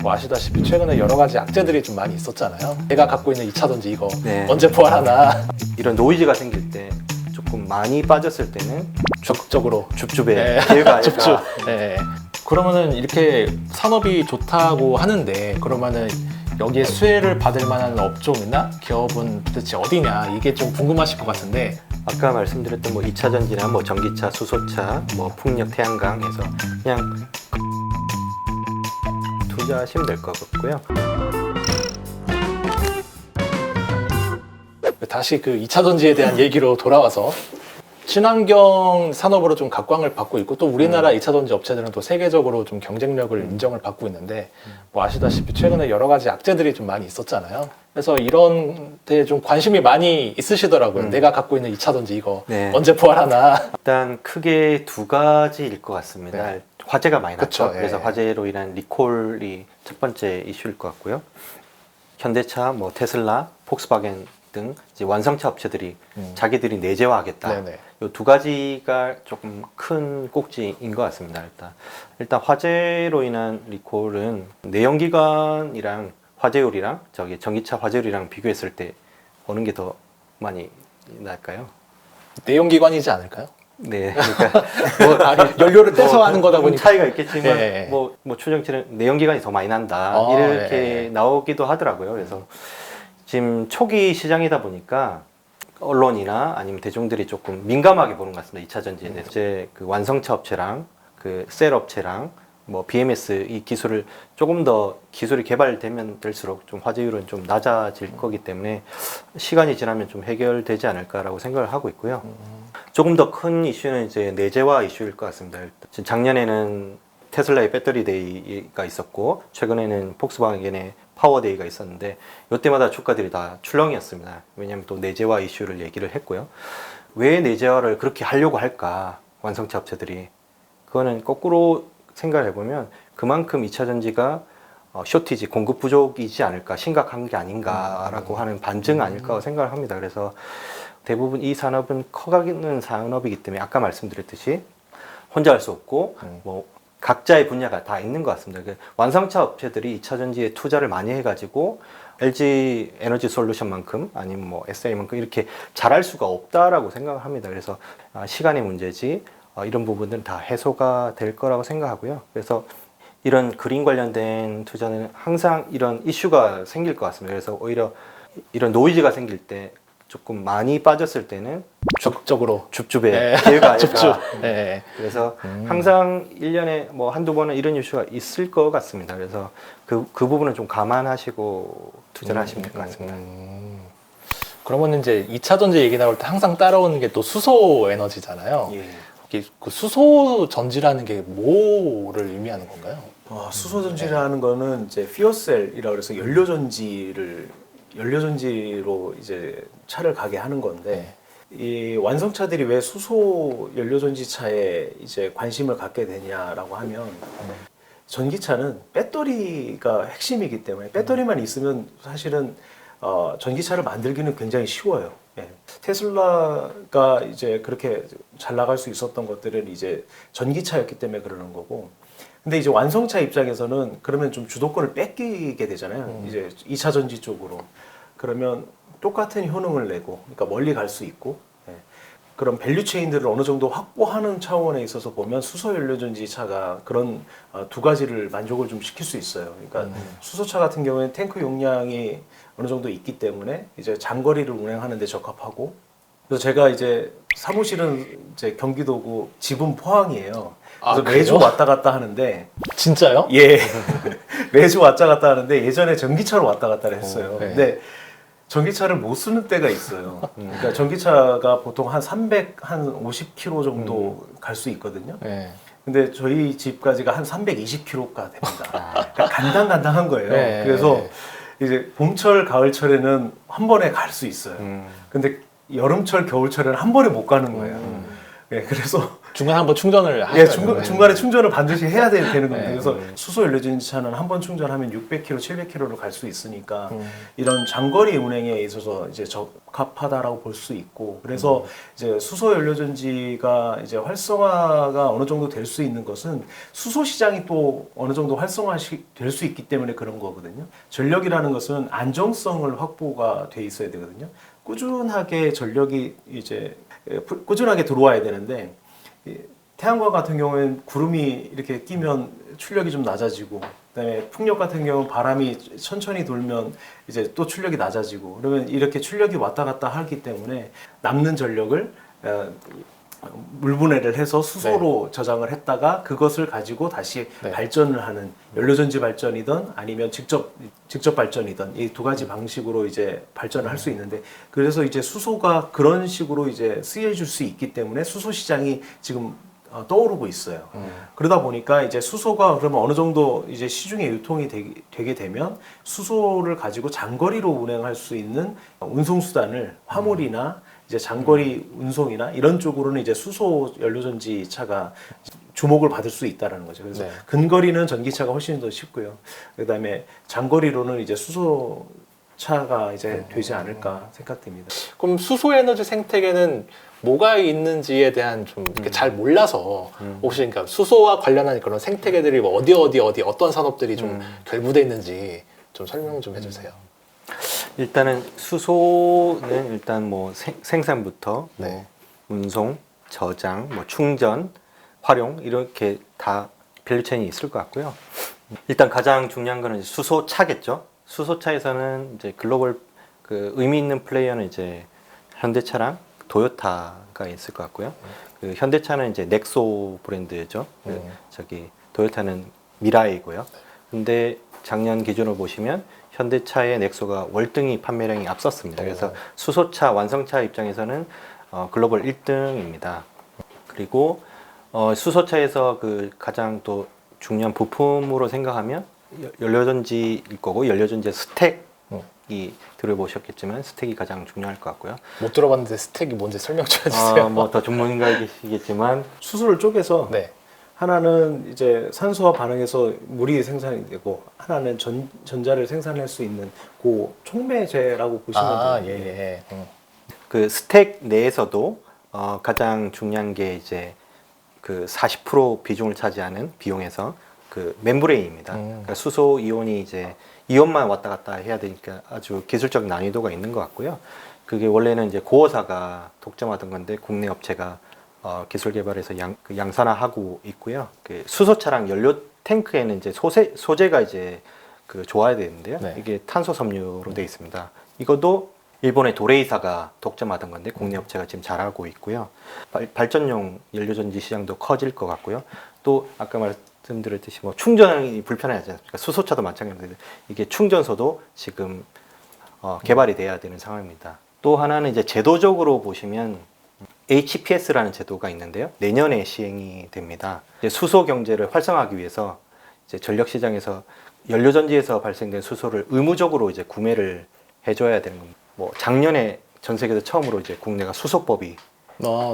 뭐 아시다시피 최근에 여러 가지 악재들이 좀 많이 있었잖아요. 내가 갖고 있는 2차전지 이거 네. 언제 부활하나. 이런 노이즈가 생길 때 조금 많이 빠졌을 때는 적극적으로 줍줍의 네. 기회가 아닐까. 줍줍. 네. 그러면은 이렇게 산업이 좋다고 하는데 그러면은 여기에 수혜를 받을 만한 업종이나 기업은 도대체 어디냐 이게 좀 궁금하실 것 같은데. 아까 말씀드렸던 뭐 2차 전지나 뭐 전기차, 수소차, 뭐 풍력, 태양광 해서 그냥 투자하시면 될 것 같고요. 다시 그 2차 전지에 대한 얘기로 돌아와서 친환경 산업으로 좀 각광을 받고 있고 또 우리나라 2차 전지 업체들은 또 세계적으로 좀 경쟁력을 인정을 받고 있는데 뭐 아시다시피 최근에 여러 가지 악재들이 좀 많이 있었잖아요. 그래서 이런 데 좀 관심이 많이 있으시더라고요. 내가 갖고 있는 2차 전지 이거 네. 언제 부활하나. 일단 크게 두 가지일 것 같습니다. 네. 화재가 많이 났죠. 그쵸, 그래서 예. 화재로 인한 리콜이 첫 번째 이슈일 것 같고요. 현대차, 뭐 테슬라, 폭스바겐 등 이제 완성차 업체들이 자기들이 내재화하겠다. 네네. 이 두 가지가 조금 큰 꼭지인 것 같습니다. 일단 화재로 인한 리콜은 내연기관이랑 화재율이랑 전기차 화재율이랑 비교했을 때 어느 게 더 많이 날까요? 내연기관이지 않을까요? 네, 그러니까 뭐 아니, 연료를 떼서 하는 거다 보니까. 차이가 있겠지만 예. 뭐 추정치는 내연기관이 더 많이 난다 아, 이렇게 예. 나오기도 하더라고요. 그래서 지금 초기 시장이다 보니까 언론이나 아니면 대중들이 조금 민감하게 보는 것 같습니다. 2차 전지에 대해서 이제 그 완성차 업체랑 그 셀 업체랑 뭐 BMS 이 기술을 조금 더 기술이 개발되면 될수록 좀 화재율은 좀 낮아질 거기 때문에 시간이 지나면 좀 해결되지 않을까라고 생각을 하고 있고요. 조금 더 큰 이슈는 이제 내재화 이슈일 것 같습니다. 지금 작년에는 테슬라의 배터리 데이가 있었고 최근에는 폭스바겐의 파워데이가 있었는데 이때마다 주가들이 다 출렁이었습니다. 왜냐하면 또 내재화 이슈를 얘기를 했고요. 왜 내재화를 그렇게 하려고 할까? 완성차 업체들이. 그거는 거꾸로 생각을 해보면 그만큼 2차 전지가 쇼티지, 공급 부족이지 않을까, 심각한 게 아닌가라고 하는 반증 아닐까 생각을 합니다. 그래서 대부분 이 산업은 커가는 산업이기 때문에 아까 말씀드렸듯이 혼자 할 수 없고 뭐 각자의 분야가 다 있는 것 같습니다. 완성차 업체들이 2차 전지에 투자를 많이 해가지고 LG 에너지 솔루션만큼 아니면 뭐 SI만큼 이렇게 잘할 수가 없다라고 생각을 합니다. 그래서 시간의 문제지 이런 부분들은 다 해소가 될 거라고 생각하고요. 그래서 이런 그린 관련된 투자는 항상 이런 이슈가 생길 것 같습니다. 그래서 오히려 이런 노이즈가 생길 때 조금 많이 빠졌을 때는 적극적으로 줍줍의 네. 기회가 아닐까. 줍줍. 네. 그래서 항상 1년에 뭐 한두 번은 이런 이슈가 있을 것 같습니다. 그래서 그 부분은 좀 감안하시고 투자를 하시면 될 것 같습니다. 그러면 이제 2차 전지 얘기 나올 때 항상 따라오는 게 또 수소 에너지잖아요. 예. 이게 그 수소 전지라는 게 뭐를 의미하는 건가요? 수소 전지라는 거는 이제 피어셀이라고 해서 연료전지로 이제 차를 가게 하는 건데 이 완성차들이 왜 수소 연료전지 차에 이제 관심을 갖게 되냐라고 하면 전기차는 배터리가 핵심이기 때문에 배터리만 있으면 사실은 전기차를 만들기는 굉장히 쉬워요. 예. 테슬라가 이제 그렇게 잘 나갈 수 있었던 것들은 이제 전기차였기 때문에 그러는 거고. 근데 이제 완성차 입장에서는 그러면 좀 주도권을 뺏기게 되잖아요. 이제 2차 전지 쪽으로. 그러면 똑같은 효능을 내고, 그러니까 멀리 갈 수 있고, 예. 그런 밸류 체인들을 어느 정도 확보하는 차원에 있어서 보면 수소 연료전지 차가 그런 두 가지를 만족을 좀 시킬 수 있어요. 그러니까 수소차 같은 경우에는 탱크 용량이 어느 정도 있기 때문에 이제 장거리를 운행하는 데 적합하고, 그래서 제가 이제 사무실은 이제 경기도고 집은 포항이에요. 그래서 매주 왔다 갔다 하는데. 진짜요? 예. 매주 왔다 갔다 하는데 예전에 전기차로 왔다 갔다 했어요. 네. 근데 전기차를 못 쓰는 때가 있어요. 그러니까 전기차가 보통 한 350km 정도 갈 수 있거든요. 네. 근데 저희 집까지가 한 320km가 됩니다. 그러니까 간당간당한 거예요. 네. 그래서 이제 봄철, 가을철에는 한 번에 갈 수 있어요. 근데 여름철, 겨울철에는 한 번에 못 가는 거예요. 네, 그래서 중간에 한번 충전을 예, 하셔야 중간에 충전을 반드시 해야 되는 겁니다. 네. 그래서 수소 연료전지차는 한 번 충전하면 600km, 700km를 갈 수 있으니까 이런 장거리 운행에 있어서 이제 적합하다라고 볼 수 있고, 그래서 이제 수소 연료전지가 이제 활성화가 어느 정도 될 수 있는 것은 수소 시장이 또 어느 정도 활성화 될 수 있기 때문에 그런 거거든요. 전력이라는 것은 안정성을 확보가 돼 있어야 되거든요. 꾸준하게 전력이 이제 꾸준하게 들어와야 되는데, 태양광 같은 경우에는 구름이 이렇게 끼면 출력이 좀 낮아지고, 그다음에 풍력 같은 경우는 바람이 천천히 돌면 이제 또 출력이 낮아지고, 그러면 이렇게 출력이 왔다 갔다 하기 때문에 남는 전력을 물분해를 해서 수소로 저장을 했다가 그것을 가지고 다시 네. 발전을 하는, 연료전지 발전이든 아니면 직접 발전이든 이 두 가지 방식으로 이제 발전을 할 수 있는데, 그래서 이제 수소가 그런 식으로 이제 쓰여질 수 있기 때문에 수소 시장이 지금 떠오르고 있어요. 그러다 보니까 이제 수소가 그러면 어느 정도 이제 시중에 유통이 되게 되면 수소를 가지고 장거리로 운행할 수 있는 운송수단을 화물이나 이제 장거리 운송이나 이런 쪽으로는 이제 수소 연료전지 차가 주목을 받을 수 있다라는 거죠. 그래서 네. 근거리는 전기차가 훨씬 더 쉽고요. 그다음에 장거리로는 이제 수소 차가 이제 되지 않을까 생각됩니다. 그럼 수소 에너지 생태계는 뭐가 있는지에 대한 좀 이렇게 잘 몰라서 혹시 그러니까 수소와 관련한 그런 생태계들이 뭐 어디 어떤 산업들이 좀 결부돼 있는지 좀 설명 좀 해주세요. 일단은 수소는 일단 뭐 생산부터 뭐 네. 운송, 저장, 뭐 충전, 활용 이렇게 다 밸류체인이 있을 것 같고요. 일단 가장 중요한 거는 이제 수소차겠죠. 수소차에서는 이제 글로벌 그 의미 있는 플레이어는 이제 현대차랑 도요타가 있을 것 같고요. 그 현대차는 이제 넥소 브랜드죠. 그 저기 도요타는 미라이고요. 근데 작년 기준으로 보시면 현대차의 넥소가 월등히 판매량이 앞섰습니다. 그래서 수소차 완성차 입장에서는 글로벌 1등입니다. 그리고 수소차에서 그 가장 또 중요한 부품으로 생각하면 연료전지일 거고, 연료전지의 스택이 들어보셨겠지만 스택이 가장 중요할 것 같고요. 못 들어봤는데 스택이 뭔지 설명 좀 해주세요. 뭐 더 전문가이시겠지만 수소를 쪼개서 네. 하나는 이제 산소와 반응해서 물이 생산이 되고, 하나는 전자를 생산할 수 있는 그 촉매제라고 보시면 돼요. 예. 그 스택 내에서도 가장 중요한 게 이제 그 40% 비중을 차지하는 비용에서 그 멤브레인입니다. 그러니까 수소 이온이 이제 이온만 왔다 갔다 해야 되니까 아주 기술적 난이도가 있는 것 같고요. 그게 원래는 이제 고어사가 독점하던 건데 국내 업체가 기술 개발해서 양산화하고 있고요. 그 수소차랑 연료 탱크에는 이제 소재가 이제 그 좋아야 되는데요. 네. 이게 탄소 섬유로 되어 있습니다. 이것도 일본의 도레이사가 독점하던 건데 국내 업체가 지금 잘하고 있고요. 발전용 연료전지 시장도 커질 것 같고요. 또 아까 말씀드렸듯이 뭐 충전이 불편하지 않습니까? 수소차도 마찬가지인데 이게 충전소도 지금 개발이 돼야 되는 상황입니다. 또 하나는 이제 제도적으로 보시면 HPS라는 제도가 있는데요. 내년에 시행이 됩니다. 이제 수소 경제를 활성화하기 위해서 이제 전력 시장에서 연료전지에서 발생된 수소를 의무적으로 이제 구매를 해줘야 되는 겁니다. 뭐 작년에 전 세계에서 처음으로 이제 국내가 수소법이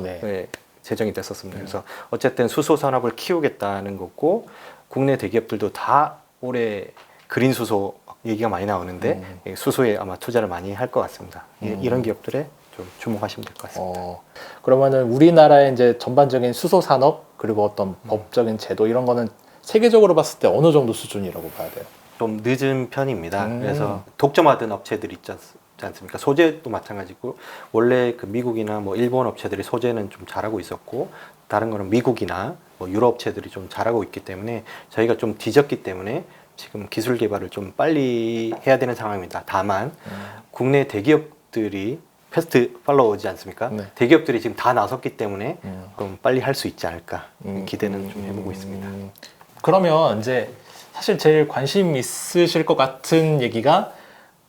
네. 제정이 됐었습니다. 그래서 어쨌든 수소 산업을 키우겠다는 거고, 국내 대기업들도 다 올해 그린 수소 얘기가 많이 나오는데 수소에 아마 투자를 많이 할 것 같습니다. 이런 기업들에 좀 주목하시면 될 것 같습니다. 그러면은 우리나라의 이제 전반적인 수소 산업 그리고 어떤 법적인 제도 이런 거는 세계적으로 봤을 때 어느 정도 수준이라고 봐야 돼요? 좀 늦은 편입니다. 그래서 독점하던 업체들이 있지 않습니까? 소재도 마찬가지고, 원래 그 미국이나 뭐 일본 업체들이 소재는 좀 잘하고 있었고, 다른 거는 미국이나 뭐 유럽 업체들이 좀 잘하고 있기 때문에 저희가 좀 뒤졌기 때문에 지금 기술 개발을 좀 빨리 해야 되는 상황입니다. 다만 국내 대기업들이 패스트 팔로우지 않습니까? 네. 대기업들이 지금 다 나섰기 때문에 좀 빨리 할 수 있지 않을까 기대는 좀 해보고 있습니다. 그러면 이제 사실 제일 관심 있으실 것 같은 얘기가,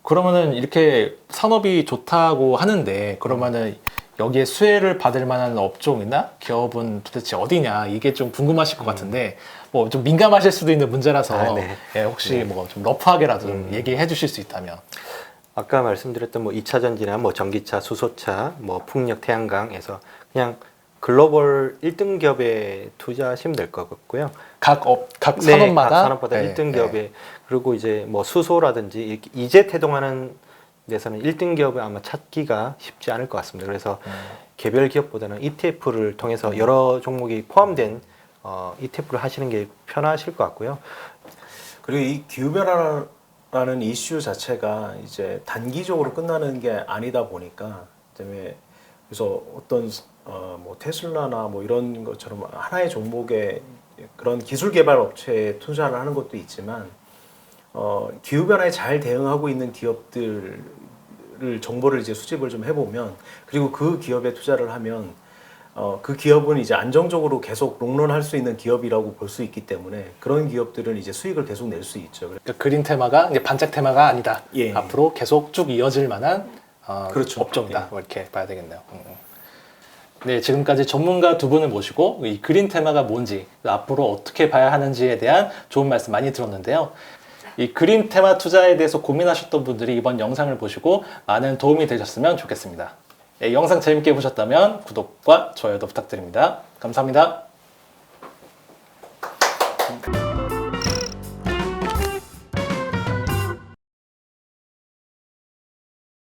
그러면은 이렇게 산업이 좋다고 하는데 그러면은 여기에 수혜를 받을 만한 업종이나 기업은 도대체 어디냐, 이게 좀 궁금하실 것 같은데 뭐 좀 민감하실 수도 있는 문제라서 네. 예, 혹시 뭐 좀 러프하게라도 좀 얘기해 주실 수 있다면. 아까 말씀드렸던 뭐 2차 전지나 뭐 전기차, 수소차, 뭐 풍력, 태양광에서 그냥 글로벌 1등 기업에 투자하시면 될 것 같고요. 각 네, 산업마다 각 산업마다 네, 1등 네. 기업에 그리고 이제 뭐 수소라든지 이렇게 이제 태동하는 데서는 1등 기업을 아마 찾기가 쉽지 않을 것 같습니다. 그래서 개별 기업보다는 ETF를 통해서 여러 종목이 포함된 ETF를 하시는 게 편하실 것 같고요. 그리고 이 기후변화라는 이슈 자체가 이제 단기적으로 끝나는 게 아니다 보니까 그다음에 그래서 어떤 뭐 테슬라나 뭐 이런 것처럼 하나의 종목에 그런 기술 개발 업체에 투자를 하는 것도 있지만 기후 변화에 잘 대응하고 있는 기업들을 정보를 이제 수집을 좀 해보면 그리고 그 기업에 투자를 하면 그 기업은 이제 안정적으로 계속 롱런할 수 있는 기업이라고 볼 수 있기 때문에 그런 기업들은 이제 수익을 계속 낼 수 있죠. 그러니까 그린 테마가 이제 반짝 테마가 아니다. 예. 앞으로 계속 쭉 이어질 만한 그렇죠. 업종이다. 예. 뭐 이렇게 봐야 되겠네요. 네, 지금까지 전문가 두 분을 모시고 이 그린 테마가 뭔지 앞으로 어떻게 봐야 하는지에 대한 좋은 말씀 많이 들었는데요. 이 그린 테마 투자에 대해서 고민하셨던 분들이 이번 영상을 보시고 많은 도움이 되셨으면 좋겠습니다. 네, 영상 재밌게 보셨다면 구독과 좋아요도 부탁드립니다. 감사합니다.